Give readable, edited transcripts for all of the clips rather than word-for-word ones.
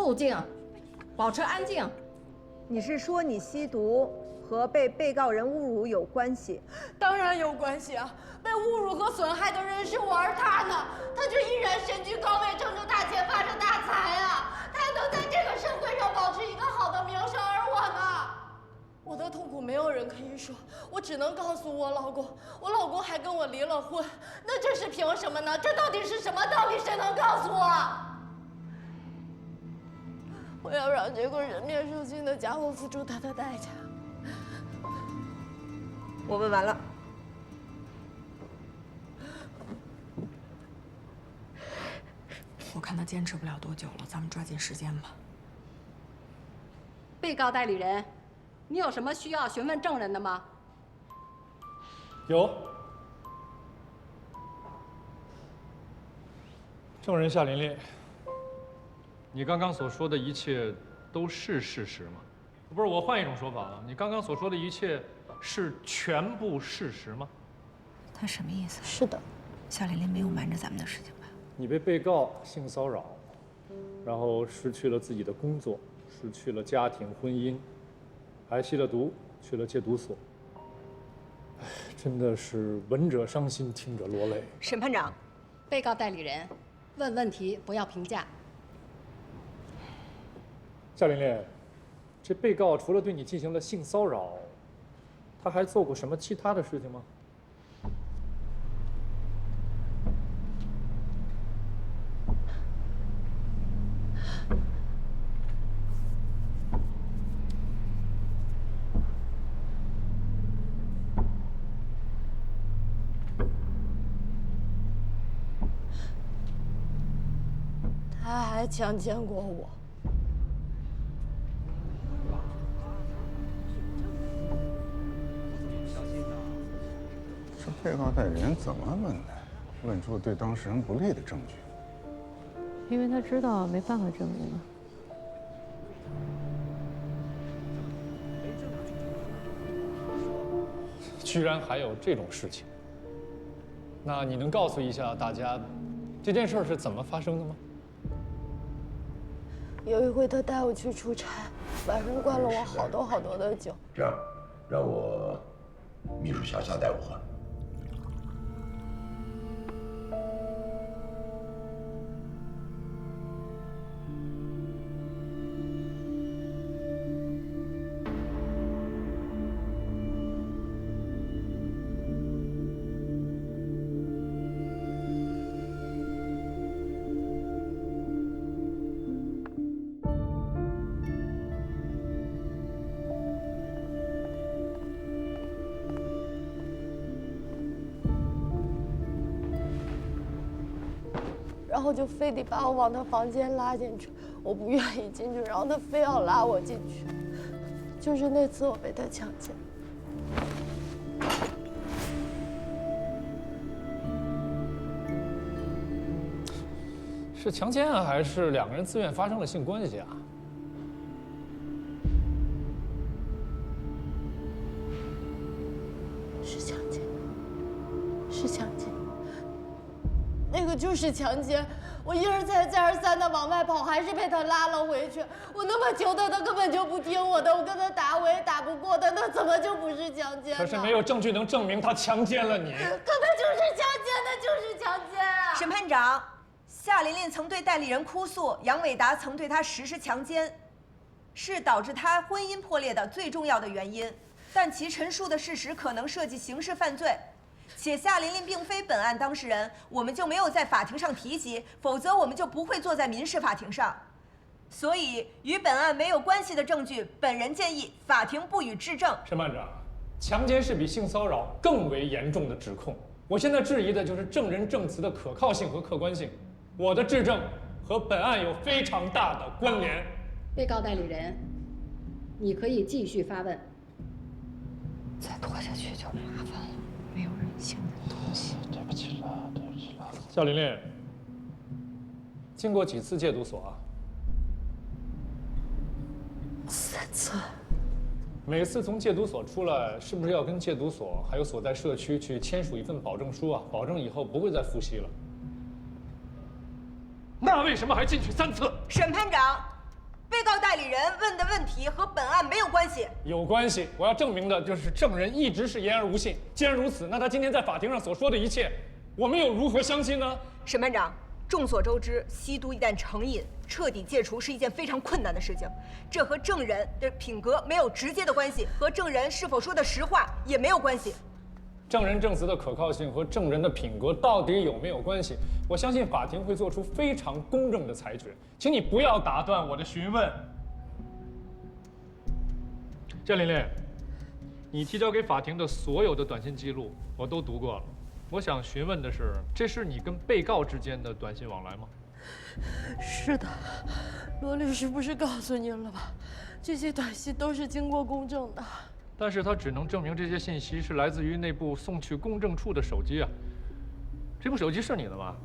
肃静，保持安静。你是说你吸毒和被告人侮辱有关系？当然有关系啊！被侮辱和损害的人是我，而他呢，他却依然身居高位，挣着大钱，发着大财啊！他还能在这个社会上保持一个好的名声，而我呢？我的痛苦没有人可以说，我只能告诉我老公，我老公还跟我离了婚，那这是凭什么呢？这到底是什么？到底谁能告诉我？我要让这个人面兽心的家伙付出他的代价。我问完了。我看他坚持不了多久了，咱们抓紧时间吧。被告代理人，你有什么需要询问证人的吗？有。证人夏琳琳，你刚刚所说的一切都是事实吗？不是，我换一种说法啊，你刚刚所说的一切是全部事实吗？他什么意思？是的，夏琳琳没有瞒着咱们的事情吧？你被被告性骚扰，然后失去了自己的工作，失去了家庭婚姻，还吸了毒，去了戒毒所。哎，真的是闻者伤心，听者落泪。审判长，被告代理人，问问题不要评价。夏琳琳，这被告除了对你进行了性骚扰，他还做过什么其他的事情吗？他还强奸过我。这被告代理人怎么问的？问出对当事人不利的证据。因为他知道没办法证明啊。居然还有这种事情？那你能告诉一下大家，这件事是怎么发生的吗？有一回他带我去出差，晚上灌了我好多好多的酒。这样，让我秘书小夏代我换。然后就非得把我往他房间拉进去，我不愿意进去，然后他非要拉我进去。就是那次我被他强奸。是强奸啊，还是两个人自愿发生了性关系啊？是强奸，是强奸。那个就是强奸，我一而再再而三的往外跑，还是被他拉了回去。我那么求他，他根本就不听我的，我跟他打我也打不过他，那怎么就不是强奸呢？可是没有证据能证明他强奸了你。可他就是强奸，他就是强奸啊！审判长，夏琳琳曾对代理人哭诉，杨伟达曾对她实施强奸，是导致她婚姻破裂的最重要的原因，但其陈述的事实可能涉及刑事犯罪。且夏琳琳并非本案当事人，我们就没有在法庭上提及，否则我们就不会坐在民事法庭上。所以，与本案没有关系的证据，本人建议法庭不予质证。审判长，强奸是比性骚扰更为严重的指控。我现在质疑的就是证人证词的可靠性和客观性。我的质证和本案有非常大的关联。被告代理人，你可以继续发问。再拖下去就麻烦了，没有人性的东西。对不起了，对不起了。夏琳琳，经过几次戒毒所啊？3次。每次从戒毒所出来，是不是要跟戒毒所还有所在社区去签署一份保证书啊？保证以后不会再复吸了。那为什么还进去3次？审判长，被告代理人问的问题和本案没有关系。有关系，我要证明的就是证人一直是言而无信。既然如此，那他今天在法庭上所说的一切，我们又如何相信呢？审判长，众所周知，吸毒一旦成瘾，彻底戒除是一件非常困难的事情。这和证人的品格没有直接的关系，和证人是否说的实话也没有关系。证人证词的可靠性和证人的品格到底有没有关系？我相信法庭会做出非常公正的裁决。请你不要打断我的询问。郑琳琳，你提交给法庭的所有的短信记录我都读过了。我想询问的是，这是你跟被告之间的短信往来吗？是的，罗律师不是告诉您了吗？这些短信都是经过公证的。但是他只能证明这些信息是来自于那部送去公证处的手机啊。这部手机是你的吗？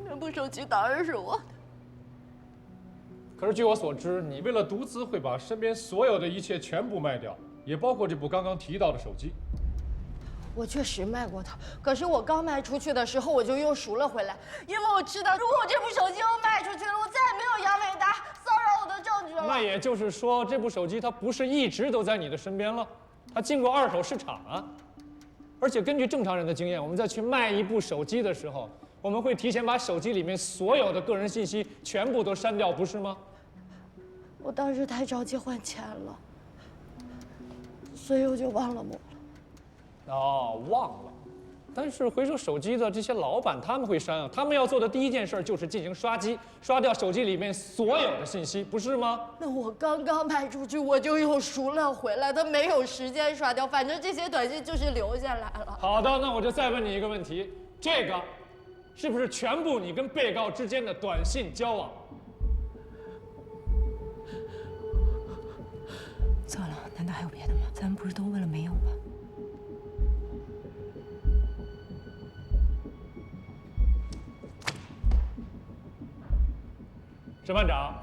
那部手机当然是我的。可是据我所知，你为了毒资会把身边所有的一切全部卖掉，也包括这部刚刚提到的手机。我确实卖过它，可是我刚卖出去的时候我就又赎了回来，因为我知道如果我这部手机又卖出去了，我再也没有杨伟达骚扰我的证据了。那也就是说，这部手机它不是一直都在你的身边了，它进过二手市场啊。而且根据正常人的经验，我们在去卖一部手机的时候，我们会提前把手机里面所有的个人信息全部都删掉，不是吗？我当时太着急换钱了，所以我就忘了抹了。哦，忘了。但是回收手机的这些老板他们会删啊，他们要做的第一件事就是进行刷机，刷掉手机里面所有的信息，不是吗？那我刚刚卖出去，我就又赎了回来，他没有时间刷掉，反正这些短信就是留下来了。好的，那我就再问你一个问题，这个是不是全部你跟被告之间的短信交往？糟了，难道还有别的吗？咱们不是都问了没有吗？审判长，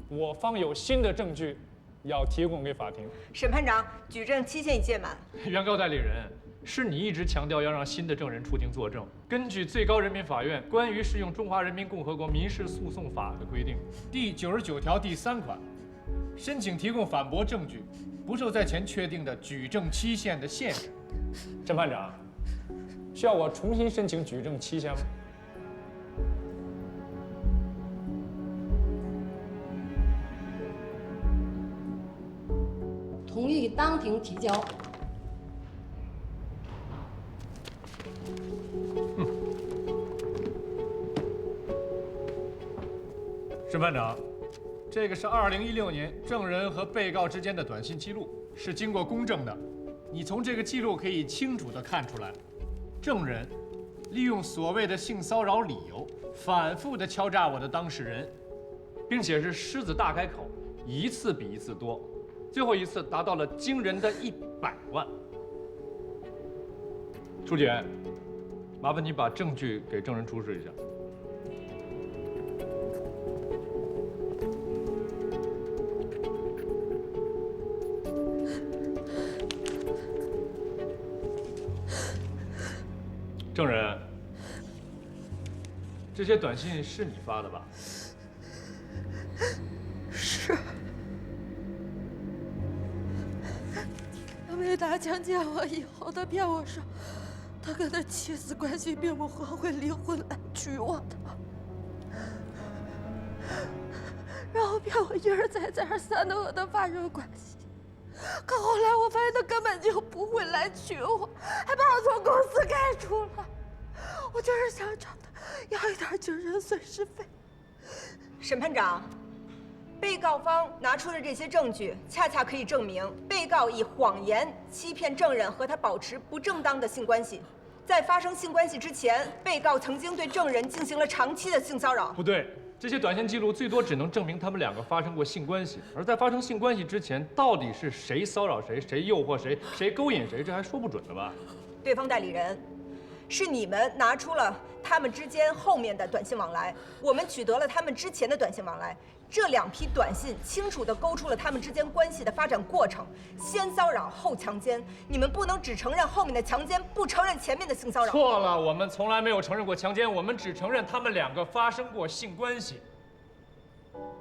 我方有新的证据要提供给法庭。审判长，举证期限已届满。原告代理人，是你一直强调要让新的证人出庭作证。根据最高人民法院关于适用中华人民共和国民事诉讼法的规定，第99条第3款，申请提供反驳证据，不受在前确定的举证期限的限制。审判长，需要我重新申请举证期限吗？同意当庭提交。审判长，这个是2016年证人和被告之间的短信记录，是经过公证的。你从这个记录可以清楚地看出来，证人利用所谓的性骚扰理由，反复地敲诈我的当事人，并且是狮子大开口，一次比一次多，最后一次达到了惊人的100万。初检，麻烦你把证据给证人出示一下。证人，这些短信是你发的吧？是。杨伟达强奸我以后，他骗我说，他跟他妻子关系并不和，会离婚来娶我的，然后骗我一而再再而三的和他发生关系。可后来我发现他根本就不会来娶我，还把我从公司开除了。我就是想找他要一点精神损失费。审判长，被告方拿出的这些证据，恰恰可以证明被告以谎言欺骗证人和他保持不正当的性关系。在发生性关系之前，被告曾经对证人进行了长期的性骚扰。不对。这些短信记录最多只能证明他们2个发生过性关系，而在发生性关系之前，到底是谁骚扰谁，谁诱惑谁，谁勾引谁，这还说不准的吧？对方代理人，是你们拿出了他们之间后面的短信往来，我们取得了他们之前的短信往来。这2批短信清楚地勾出了他们之间关系的发展过程，先骚扰后强奸。你们不能只承认后面的强奸，不承认前面的性骚扰。错了，我们从来没有承认过强奸，我们只承认他们2个发生过性关系。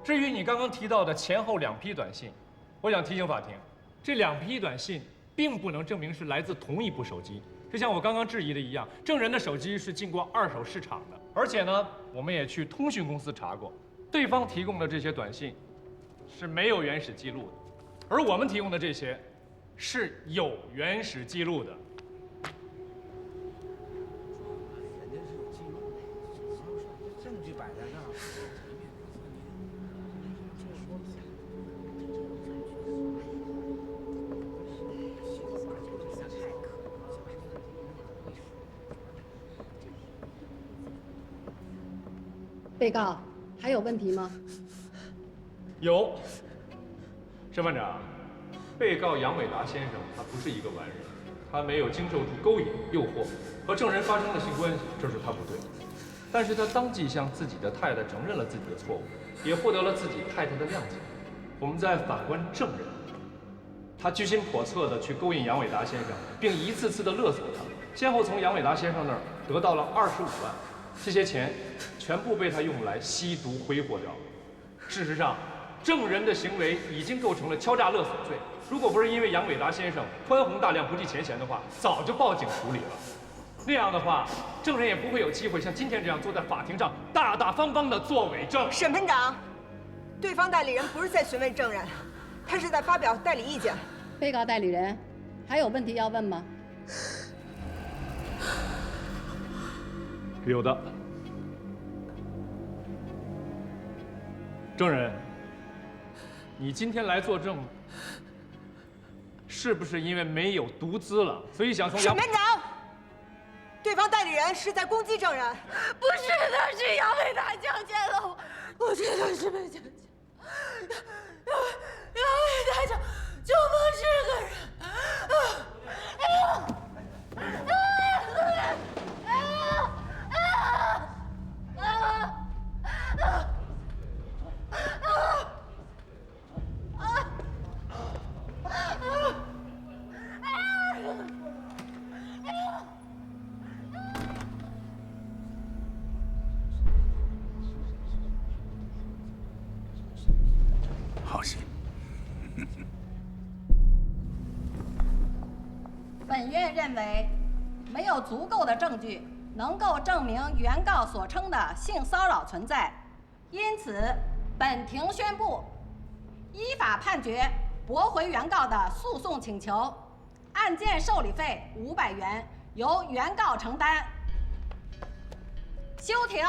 至于你刚刚提到的前后2批短信，我想提醒法庭，这2批短信并不能证明是来自同一部手机。就像我刚刚质疑的一样，证人的手机是经过2手市场的，而且呢，我们也去通讯公司查过，对方提供的这些短信是没有原始记录的，而我们提供的这些是有原始记录的。证据摆在那儿。被告还有问题吗？有，审判长，被告杨伟达先生他不是一个完人，他没有经受住勾引、诱惑，和证人发生了性关系，这是他不对。但是他当即向自己的太太承认了自己的错误，也获得了自己太太的谅解。我们再反观证人，他居心叵测地去勾引杨伟达先生，并一次次地勒索他，先后从杨伟达先生那儿得到了25万，这些钱全部被他用来吸毒挥霍掉了。事实上，证人的行为已经构成了敲诈勒索罪。如果不是因为杨伟达先生宽宏大量不计前嫌的话，早就报警处理了。那样的话，证人也不会有机会像今天这样坐在法庭上大大方方地作伪证。审判长，对方代理人不是在询问证人，他是在发表代理意见。被告代理人还有问题要问吗？有的。证人，你今天来作证，是不是因为没有毒资了，所以想从审判长，对方代理人是在攻击证人。不是的，是杨伟达强奸了我，我绝对是被强奸。杨伟达就不是个人。好戏。本院认为，没有足够的证据能够证明原告所称的性骚扰存在，因此，本庭宣布依法判决驳回原告的诉讼请求，案件受理费500元由原告承担。休庭。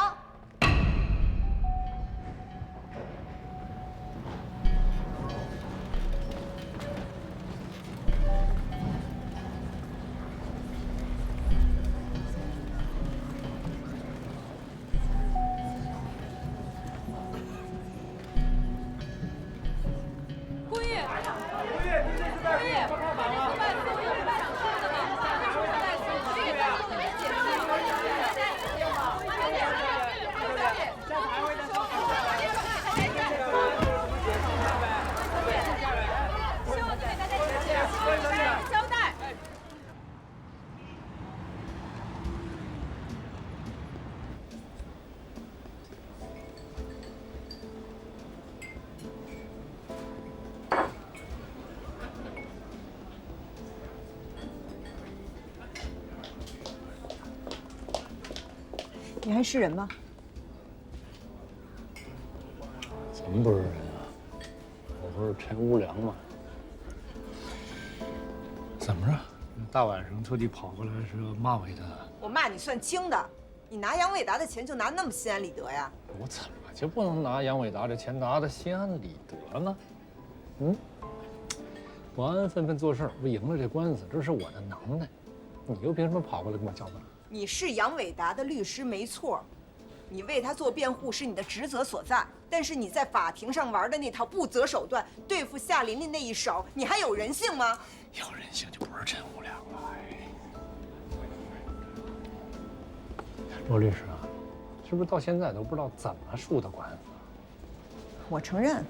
你还是人吗？怎么不是人啊？我不是陈无良吗？怎么着？大晚上特地跑过来是要骂我一顿？我骂你算轻的，你拿杨伟达的钱就拿那么心安理得呀？我怎么就不能拿杨伟达这钱拿的心安理得呢？嗯，我安安分分做事，我赢了这官司，这是我的能耐。你又凭什么跑过来跟我叫板？你是杨伟达的律师没错，你为他做辩护是你的职责所在。但是你在法庭上玩的那套不择手段对付夏琳琳那一手，你还有人性吗？有人性就不是陈无良了。罗律师啊，是不是到现在都不知道怎么输的官司？我承认，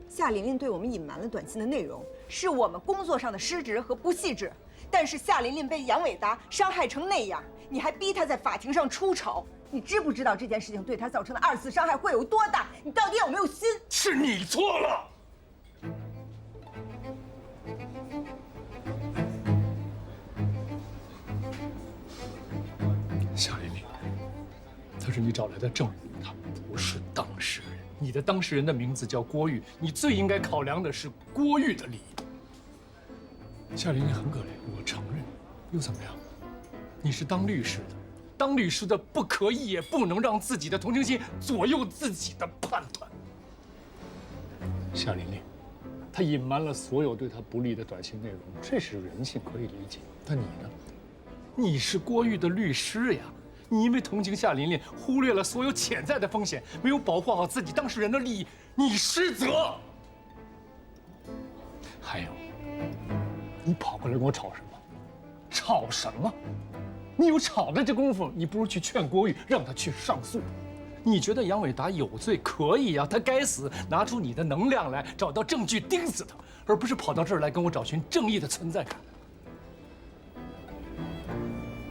夏琳琳对我们隐瞒了短信的内容，是我们工作上的失职和不细致。但是夏琳琳被杨伟达伤害成那样，你还逼她在法庭上出丑，你知不知道这件事情对她造成的2次伤害会有多大？你到底有没有心？是你错了。夏琳琳，他是你找来的证人，他不是当事人。你的当事人的名字叫郭玉，你最应该考量的是郭玉的利益。夏琳琳很可怜，我承认，又怎么样？你是当律师的，当律师的不可以也不能让自己的同情心左右自己的判断。夏琳琳，他隐瞒了所有对他不利的短信内容，这是人性，可以理解。但你呢？你是郭玉的律师呀，你因为同情夏琳琳，忽略了所有潜在的风险，没有保护好自己当事人的利益，你失责。还有，你跑过来跟我吵什么？吵什么？你有吵的这功夫，你不如去劝郭玉，让他去上诉。你觉得杨伟达有罪可以呀，他该死，拿出你的能量来，找到证据钉死他，而不是跑到这儿来跟我找寻正义的存在感。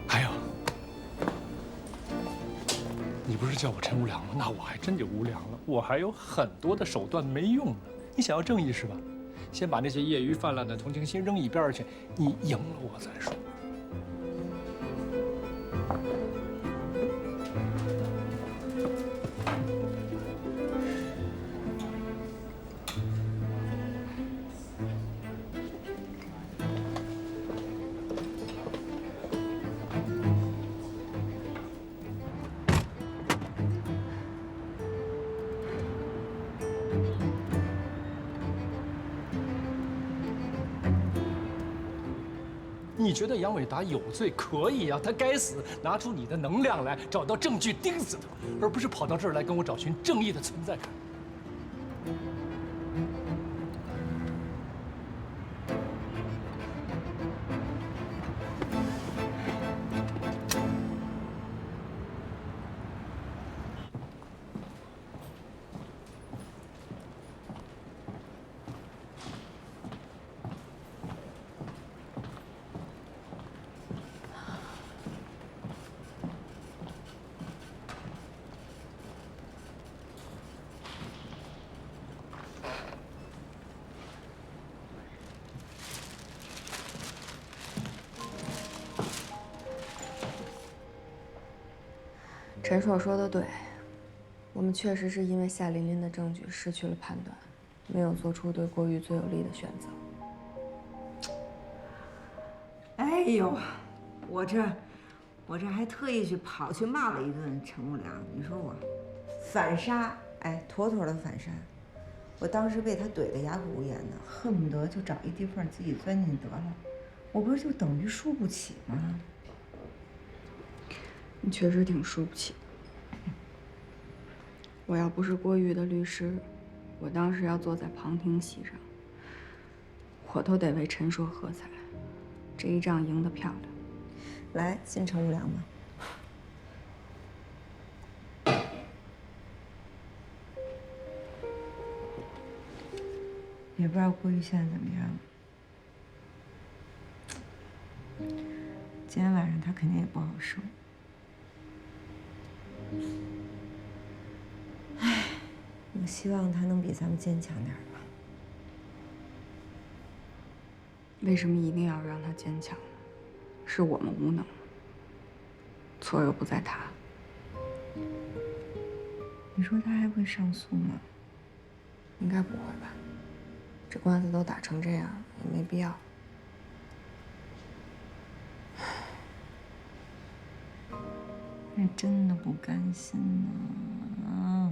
还有，你不是叫我陈无良吗？那我还真就无良了。我还有很多的手段没用呢。你想要正义是吧？先把那些业余泛滥的同情心扔一边去，你赢了我再说。你觉得杨伟达有罪可以呀，他该死，拿出你的能量来，找到证据钉死他，而不是跑到这儿来跟我找寻正义的存在感。陈硕说的对，我们确实是因为夏琳琳的证据失去了判断，没有做出对郭玉最有利的选择。哎呦，我这还特意跑去骂了一顿陈无良，你说我反杀，哎，妥妥的反杀。我当时被他怼得哑口无言呢，恨不得就找一地缝自己钻进得了。我不是就等于输不起吗？你确实挺输不起。我要不是郭玉的律师，我当时要坐在旁听席上，我都得为陈硕喝彩。这一仗赢得漂亮。来，进陈无良吧。也不知道郭玉现在怎么样。今天晚上他肯定也不好受。唉，我希望他能比咱们坚强点吧。为什么一定要让他坚强呢？是我们无能，错又不在他。你说他还会上诉吗？应该不会吧？这官司都打成这样，也没必要。是真的不甘心啊！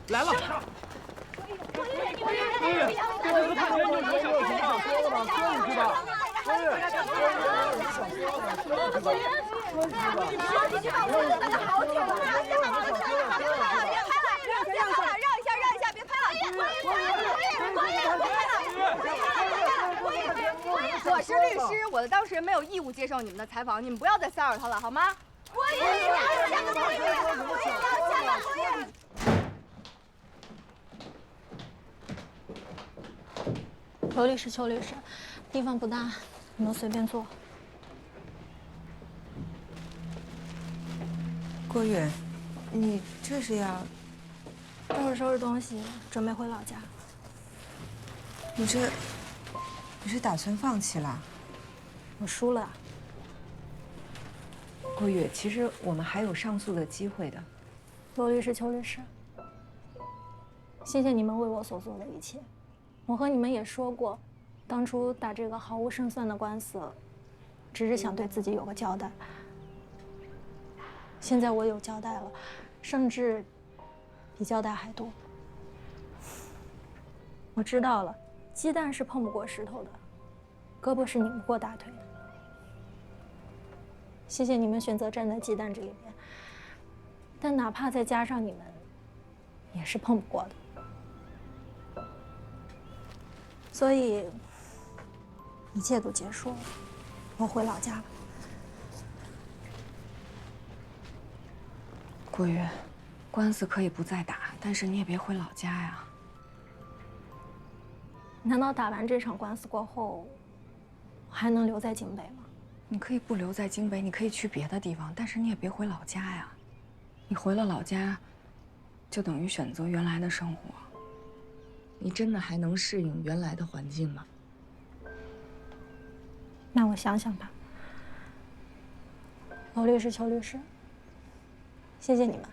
来了！我是律师，我的当事人没有义务接受你们的采访，你们不要再骚扰他了，好吗？郭宇，你要签个郭宇，我也要签个郭宇。罗律师、邱律师，地方不大，你们随便坐。郭宇，你这是要收拾东西，准备回老家。你是打算放弃了？我输了。郭宇，其实我们还有上诉的机会的。罗律师、邱律师，谢谢你们为我所做的一切。我和你们也说过，当初打这个毫无胜算的官司，只是想对自己有个交代。现在我有交代了，甚至比交代还多。我知道了，鸡蛋是碰不过石头的，胳膊是拧不过大腿的。谢谢你们选择站在鸡蛋这一边，但哪怕再加上你们，也是碰不过的。所以，一切都结束了，我回老家了。郭宇，官司可以不再打，但是你也别回老家呀。难道打完这场官司过后，我还能留在京北吗？你可以不留在京北，你可以去别的地方，但是你也别回老家呀。你回了老家，就等于选择原来的生活。你真的还能适应原来的环境吗？那我想想吧。罗律师、邱律师，谢谢你们。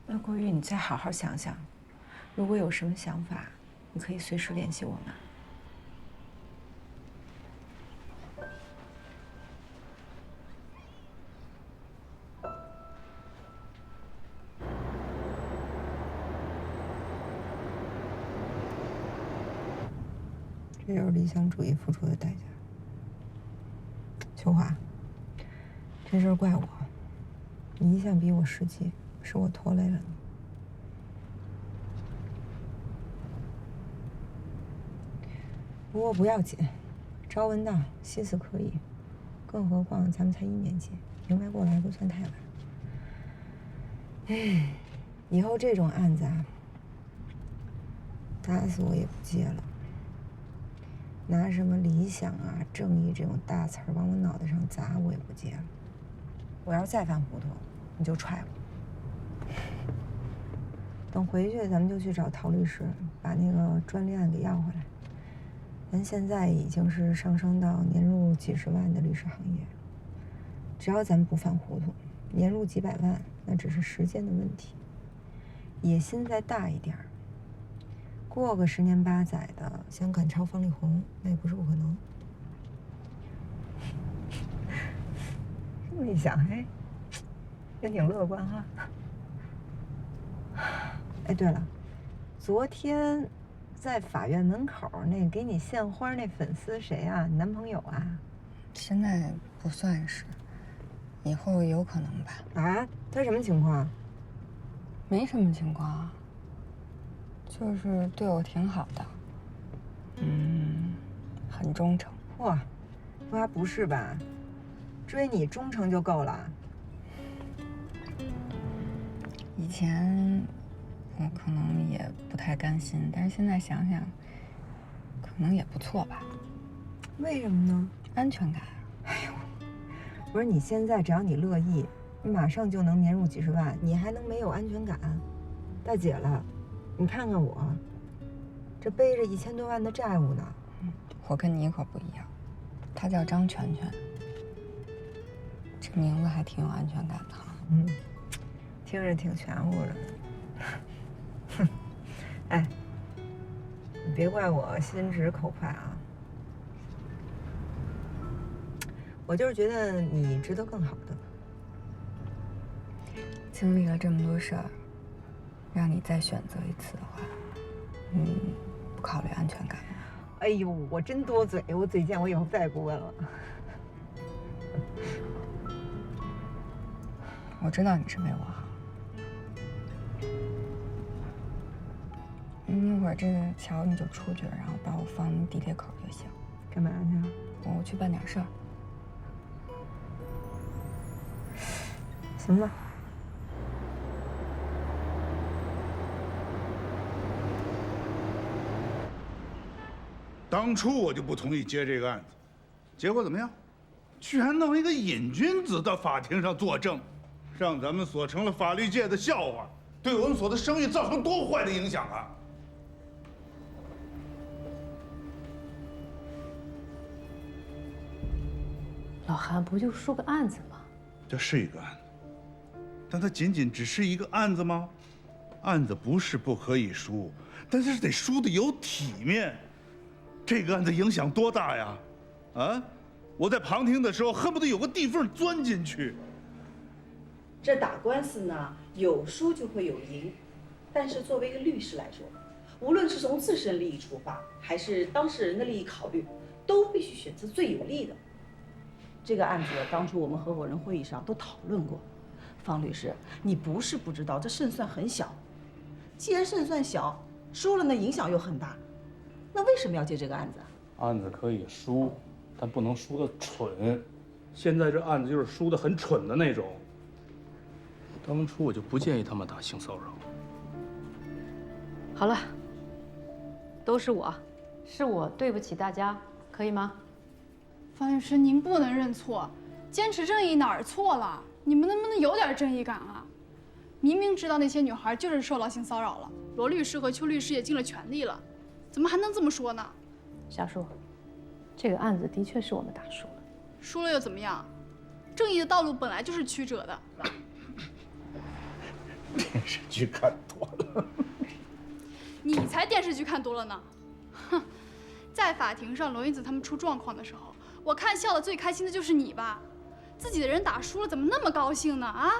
那郭玉，你再好好想想，如果有什么想法，你可以随时联系我们。这就是理想主义付出的代价。秋华，这事儿怪我，你一向比我实际，是我拖累了你。不过不要紧，朝闻道，夕死可以。更何况咱们才1年级，明白过来不算太晚。哎，以后这种案子啊，打死我也不接了。拿什么理想啊、正义这种大词儿往我脑袋上砸，我也不接了。我要再犯糊涂，你就踹我。等回去，咱们就去找陶律师，把那个专利案给要回来。咱现在已经是上升到年入几十万的律师行业，只要咱们不犯糊涂，年入几百万那只是时间的问题。野心再大一点儿，过个10年8载的想赶超方力宏，那也不是不可能。这么一想，哎，也挺乐观哈。哎，对了，昨天在法院门口那给你献花那粉丝谁啊？你男朋友啊？现在不算是，以后有可能吧。啊？他什么情况？没什么情况啊，就是对我挺好的，很忠诚。嚯，说还不是吧？追你忠诚就够了。以前我可能也不太甘心，但是现在想想，可能也不错吧。为什么呢？安全感。哎呦，不是你现在只要你乐意，你马上就能年入几十万，你还能没有安全感？大姐了，你看看我，这背着1000多万的债务呢。我跟你可不一样，他叫张全全，这名字还挺有安全感的。听着挺玄乎的。哼，哎，你别怪我心直口快啊，我就是觉得你值得更好的。经历了这么多事儿，让你再选择一次的话，不考虑安全感吗？哎呦，我真多嘴，我嘴贱，我以后再也不问了。我知道你是为我好。一会儿这个桥你就出去，然后把我放地铁口就行。干嘛去？我去办点事儿。行吧。当初我就不同意接这个案子，结果怎么样？居然弄一个瘾君子到法庭上作证，让咱们所成了法律界的笑话，对我们所的声誉造成多坏的影响啊！老韩不就说个案子吗？这是一个案子，但它仅仅只是一个案子吗？案子不是不可以输，但是得输的有体面。这个案子影响多大呀？啊，我在旁听的时候恨不得有个地缝钻进去。这打官司呢，有输就会有赢，但是作为一个律师来说，无论是从自身利益出发，还是当事人的利益考虑，都必须选择最有利的。这个案子当初我们合伙人会议上都讨论过，方律师，你不是不知道这胜算很小，既然胜算小，输了那影响又很大，那为什么要接这个案子啊？案子可以输，但不能输得蠢。现在这案子就是输得很蠢的那种。当初我就不建议他们打性骚扰。好了，都是我对不起大家，可以吗？方律师，您不能认错，坚持正义哪儿错了？你们能不能有点正义感啊？明明知道那些女孩就是受到性骚扰了，罗律师和邱律师也尽了全力了，怎么还能这么说呢？小叔，这个案子的确是我们打输了，输了又怎么样？正义的道路本来就是曲折的。电视剧看多了，你才电视剧看多了呢。哼，在法庭上罗云子他们出状况的时候，我看笑的最开心的就是你吧？自己的人打输了，怎么那么高兴呢？啊，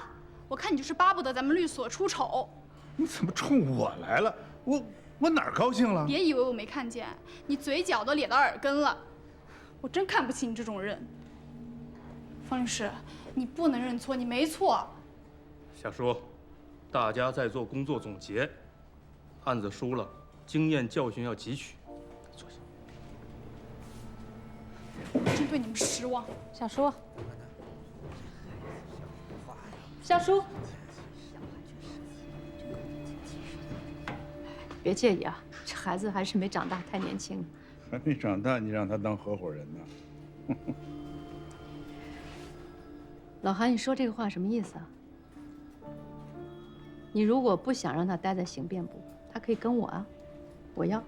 我看你就是巴不得咱们律所出丑。你怎么冲我来了？我哪儿高兴了？别以为我没看见，你嘴角都咧到耳根了。我真看不起你这种人。方律师，你不能认错，你没错。夏叔，大家在做工作总结，案子输了，经验教训要汲取。坐下。真对你们失望。小叔，小叔，别介意啊，这孩子还是没长大，太年轻。还没长大，你让他当合伙人呢？老韩，你说这个话什么意思啊？你如果不想让他待在刑辩部，他可以跟我啊，我要。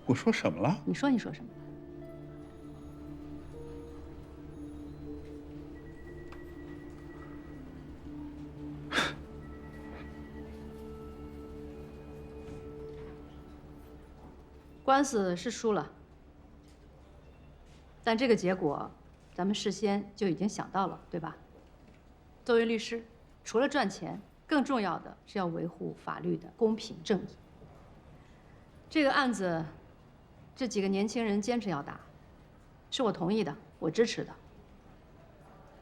我说什么了？你说什么？官司是输了，但这个结果，咱们事先就已经想到了，对吧？作为律师，除了赚钱，更重要的是要维护法律的公平正义。这个案子，这几个年轻人坚持要打，是我同意的，我支持的。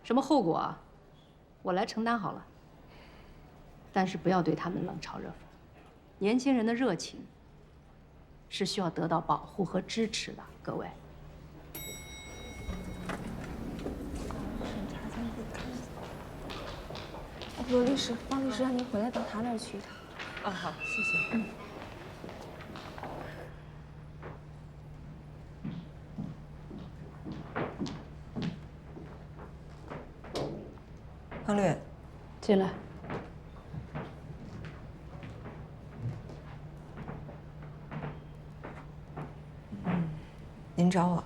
什么后果啊，我来承担好了。但是不要对他们冷嘲热讽，年轻人的热情是需要得到保护和支持的，各位。罗律师、方律师让您回来到他那儿去一趟。啊，好，谢谢。方律，进来。您找我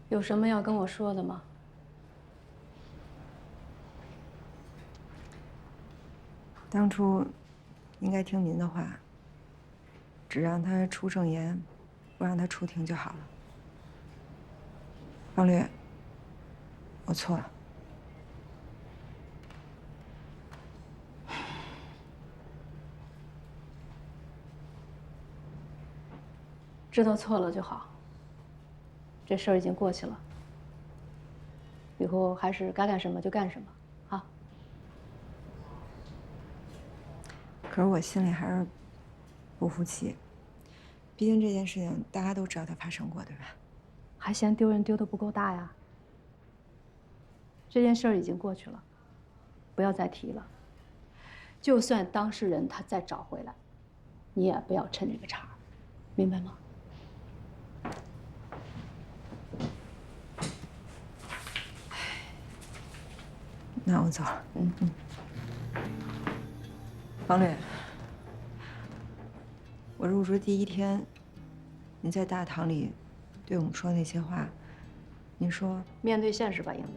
有什么要跟我说的吗？当初应该听您的话，只让他出证言，不让他出庭就好了。方律，我错了。知道错了就好。这事儿已经过去了，以后还是该干什么就干什么，啊。可是我心里还是不服气。毕竟这件事情大家都知道它发生过，对吧？还嫌丢人丢得不够大呀？这件事儿已经过去了，不要再提了。就算当事人他再找回来，你也不要趁这个茬，明白吗？那我走了。王磊，我入职第1天，你在大堂里对我们说那些话，你说面对现实吧，英子。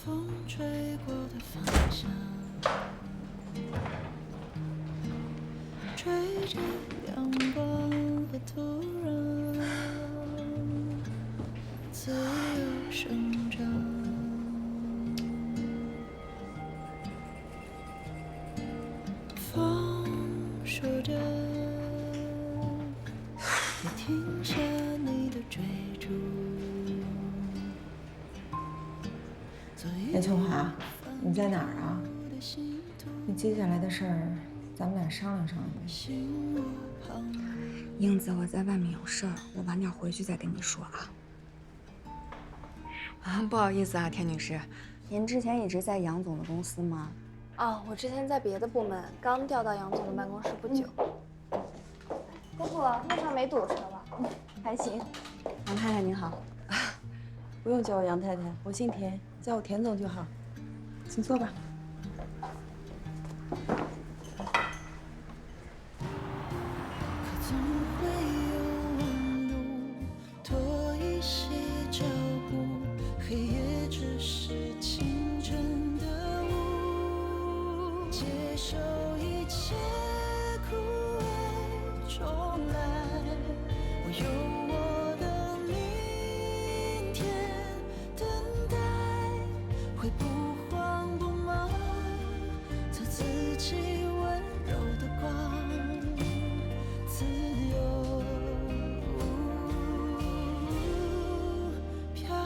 风吹过的方向，吹着阳光和土壤，自由生长。风说着，别停下你的追逐。严秋华，你在哪儿啊？你接下来的事儿，咱们俩商量商量呗。英子，我在外面有事儿，我晚点回去再跟你说啊。不好意思啊，田女士，您之前一直在杨总的公司吗？哦，我之前在别的部门，刚调到杨总的办公室不久。姑父，路上没堵车吧？还行。杨太太您好。不用叫我杨太太，我姓田，叫我田总就好。请坐吧。总会有弯路，拖一些脚步，黑夜只是清晨的雾，接受一切苦味重来，我有我的明天等待，会不慌不忙，做自己温柔的光。自由飘荡。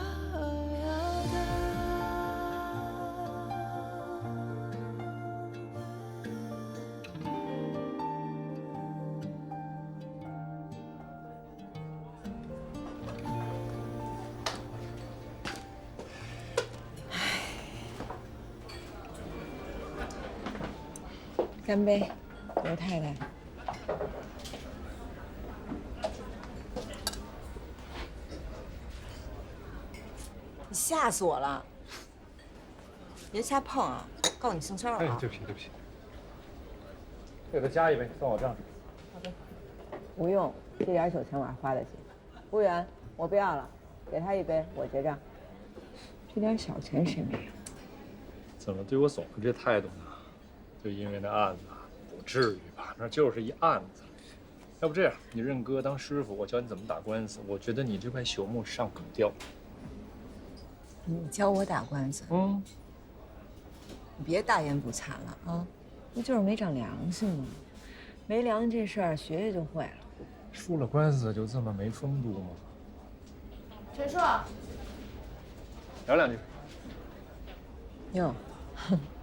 干杯，刘太太。你吓死我了！别瞎碰啊！告诉你性骚扰。对不起对不起。给他加一杯，算我账上。好的。不用，这点酒钱我还花得起。服务员，我不要了，给他一杯，我结账。这点小钱谁没有？怎么对我总是这态度呢？就因为那案子，不至于吧？那就是一案子。要不这样，你认哥当师傅，我教你怎么打官司。我觉得你这块朽木上可雕。你教我打官司？你别大言不惭了啊！不就是没长良心吗？没良心这事儿学学就会了。输了官司就这么没风度吗？陈硕，聊两句。哟，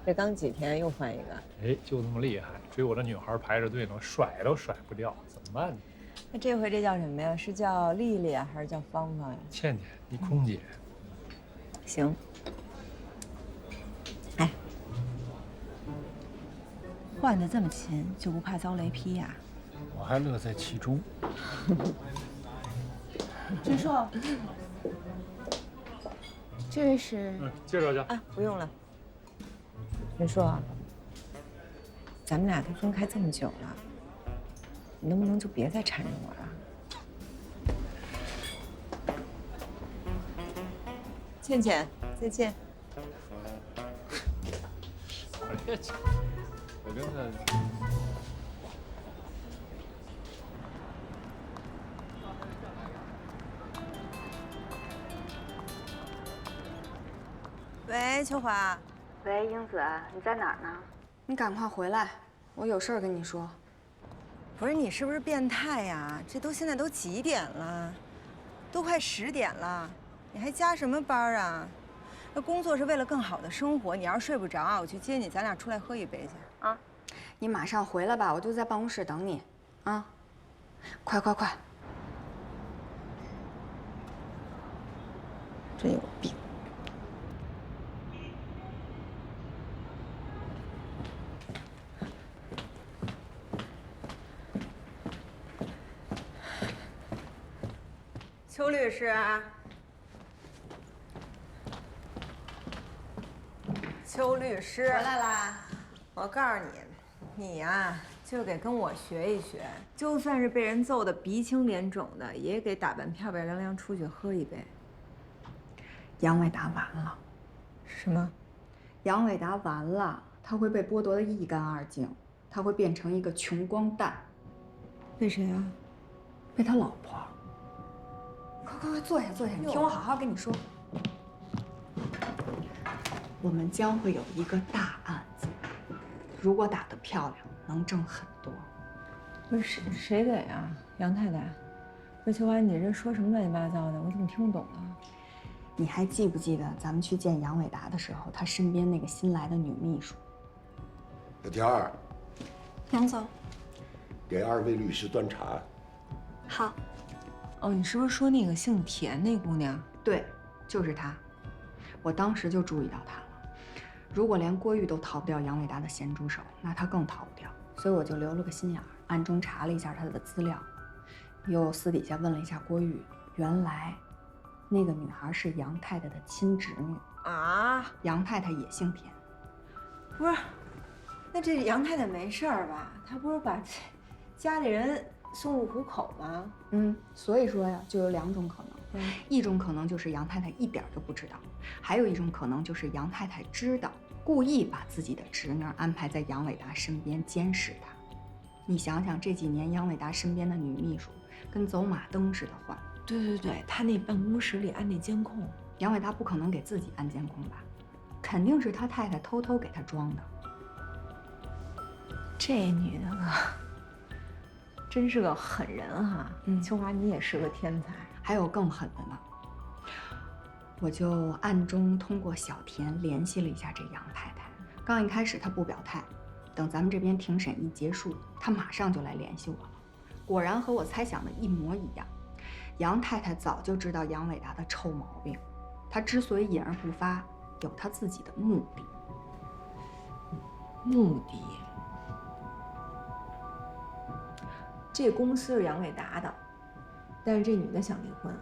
这刚几天又换一个。哎，就这么厉害，追我的女孩排着队呢，甩都甩不掉，怎么办呢？那这回这叫什么呀？是叫丽丽啊，还是叫芳芳呀？倩倩，一空姐。行。哎，换得这么勤，就不怕遭雷劈呀？我还乐在其中。陈硕，这位是？介绍一下。啊，不用了。陈硕，咱们俩都分开这么久了，你能不能就别再缠着我了？倩倩，再见。我跟他。喂，秋华。喂，英子，你在哪儿呢？你赶快回来，我有事儿跟你说。不是你是不是变态呀？现在都几点了，都快10点了，你还加什么班啊？那工作是为了更好的生活，你要是睡不着啊，我去接你，咱俩出来喝一杯去啊！你马上回来吧，我就在办公室等你，啊！快快快！真有病。邱律师，邱律师回来啦！我告诉你，你呀，就得跟我学一学，就算是被人揍得鼻青脸肿的，也给打扮漂漂亮亮出去喝一杯。杨伟达完了。什么？杨伟达完了，他会被剥夺得一干二净，他会变成一个穷光蛋。被谁啊？被他老婆。快快坐下坐下，你听我好好跟你说。我们将会有一个大案子，如果打得漂亮，能挣很多。不是谁给啊？杨太太。不是秋华，你这说什么乱七八糟的？我怎么听不懂啊？你还记不记得咱们去见杨伟达的时候，他身边那个新来的女秘书？小田儿，杨总，给2位律师端茶。好。哦，你是不是说那个姓田那姑娘？对，就是她。我当时就注意到她了。如果连郭玉都逃不掉杨伟达的咸猪手，那她更逃不掉。所以我就留了个心眼儿，暗中查了一下她的资料，又私底下问了一下郭玉，原来那个女孩是杨太太的亲侄女啊。杨太太也姓田。不是，那这杨太太没事儿吧？她不是把家里人送入虎口吗？所以说呀，就有2种可能。一种可能就是杨太太一点都不知道，还有一种可能就是杨太太知道，故意把自己的侄女安排在杨伟达身边监视他。你想想，这几年杨伟达身边的女秘书跟走马灯似的换。对，他那办公室里安那监控，杨伟达不可能给自己安监控吧？肯定是他太太偷偷给他装的。这女的啊，真是个狠人哈！秋华，你也是个天才。还有更狠的呢，我就暗中通过小田联系了一下这杨太太。刚一开始她不表态，等咱们这边庭审一结束，她马上就来联系我了。果然和我猜想的一模一样，杨太太早就知道杨伟达的臭毛病，她之所以隐而不发，有她自己的目的。目的？这公司是杨伟达的。但是这女的想离婚，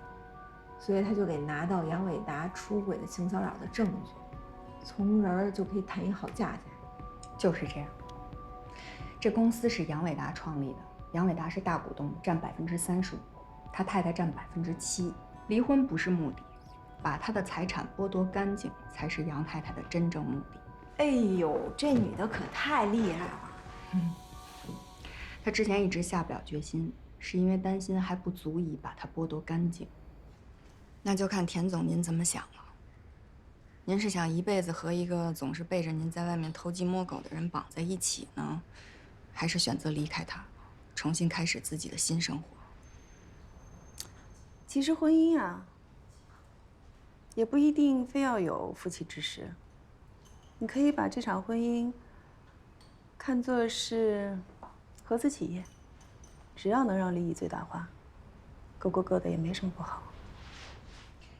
所以他就给拿到杨伟达出轨的性骚扰的证据，从而就可以谈一好价钱。就是这样。这公司是杨伟达创立的，杨伟达是大股东，占35%，他太太占7%。离婚不是目的，把他的财产剥夺干净才是杨太太的真正目的。哎呦，这女的可太厉害了。她之前一直下不了决心。是因为担心还不足以把他剥夺干净，那就看田总您怎么想了。您是想一辈子和一个总是背着您在外面偷鸡摸狗的人绑在一起呢，还是选择离开他，重新开始自己的新生活？其实婚姻啊，也不一定非要有夫妻之实，你可以把这场婚姻看作是合资企业。只要能让利益最大化，各过各的也没什么不好。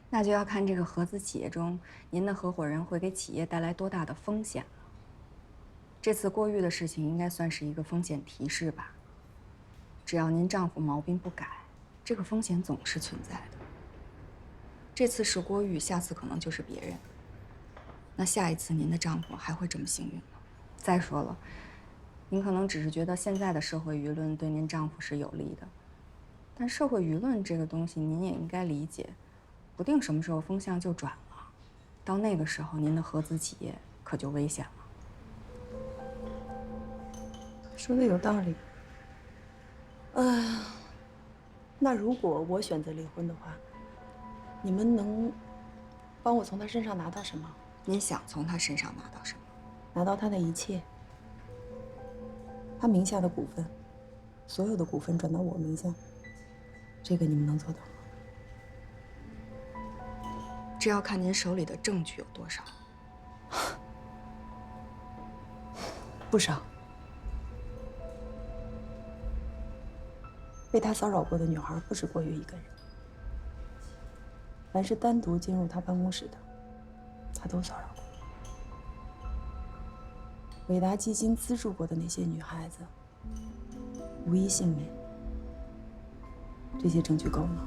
那就要看这个合资企业中，您的合伙人会给企业带来多大的风险了。这次郭玉的事情应该算是一个风险提示吧。只要您丈夫毛病不改，这个风险总是存在的。这次是郭玉，下次可能就是别人。那下一次您的丈夫还会这么幸运吗？再说了。您可能只是觉得现在的社会舆论对您丈夫是有利的，但社会舆论这个东西您也应该理解，不定什么时候风向就转了，到那个时候您的合资企业可就危险了。说的有道理。那如果我选择离婚的话，你们能帮我从他身上拿到什么？您想从他身上拿到什么？拿到他的一切。他名下的股份，所有的股份转到我名下，这个你们能做到吗？这要看您手里的证据有多少。不少。被他骚扰过的女孩不止郭月一个人，凡是单独进入他办公室的，他都骚扰过。伟达基金资助过的那些女孩子，无一幸免。这些证据够吗？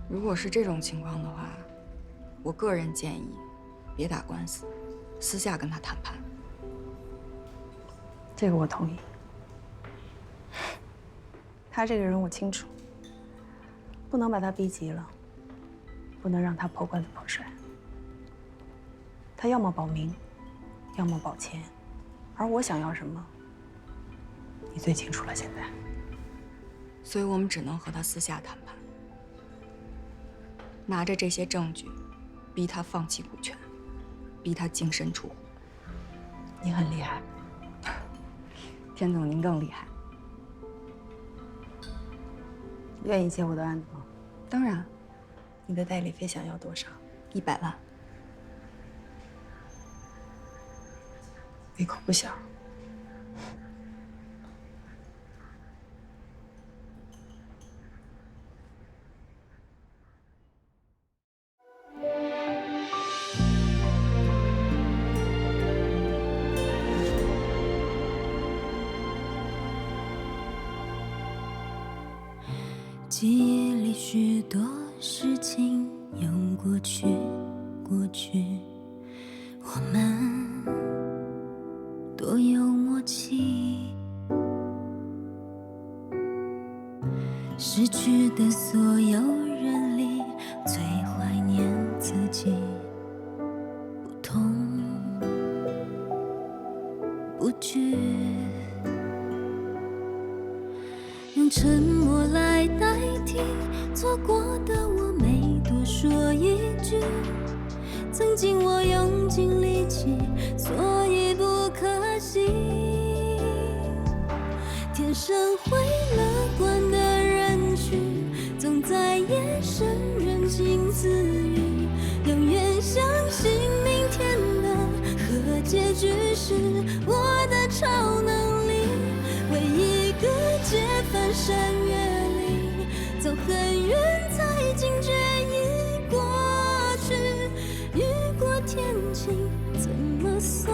如果是这种情况的话，我个人建议别打官司，私下跟他谈判。这个我同意。他这个人我清楚，不能把他逼急了，不能让他破罐子破摔。他要么保名，要么保钱，而我想要什么，你最清楚了。现在，所以我们只能和他私下谈判，拿着这些证据，逼他放弃股权，逼他净身出户。你很厉害，田总，您更厉害。愿意接我的案子吗？当然。你的代理费想要多少？100万。胃口不小。记忆里许多事情用过去，过去，我们多有默契。失去的所有人里，最怀念自己。不痛不惧，用沉默来代替错过的我，没多说一句。曾经我用尽力气，所以不可惜。天生会乐观的人群，总在夜深人静自语，永远相信明天的和结局是我的超能力。为一个劫翻山越岭，走很远才惊觉已过去。雨过天晴，怎么算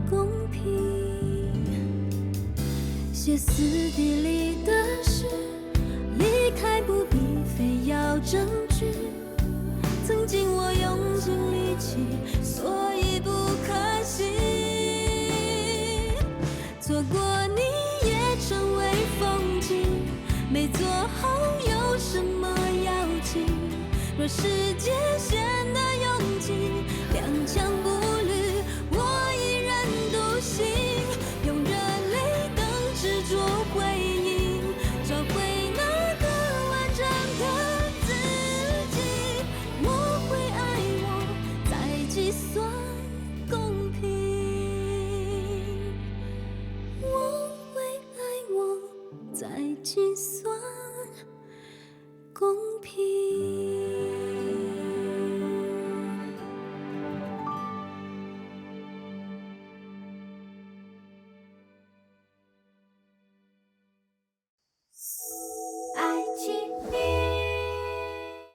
公平？歇斯底里的事，离开不必非要证据。曾经我用尽力气，所以不可惜。错过你也成为风景，没做好有什么要紧？若世界显得拥挤，踉跄步履，我依然独行，用热泪等执着回应，找回那个完整的自己。我会爱我，再计算公平。我会爱我，再计算公平。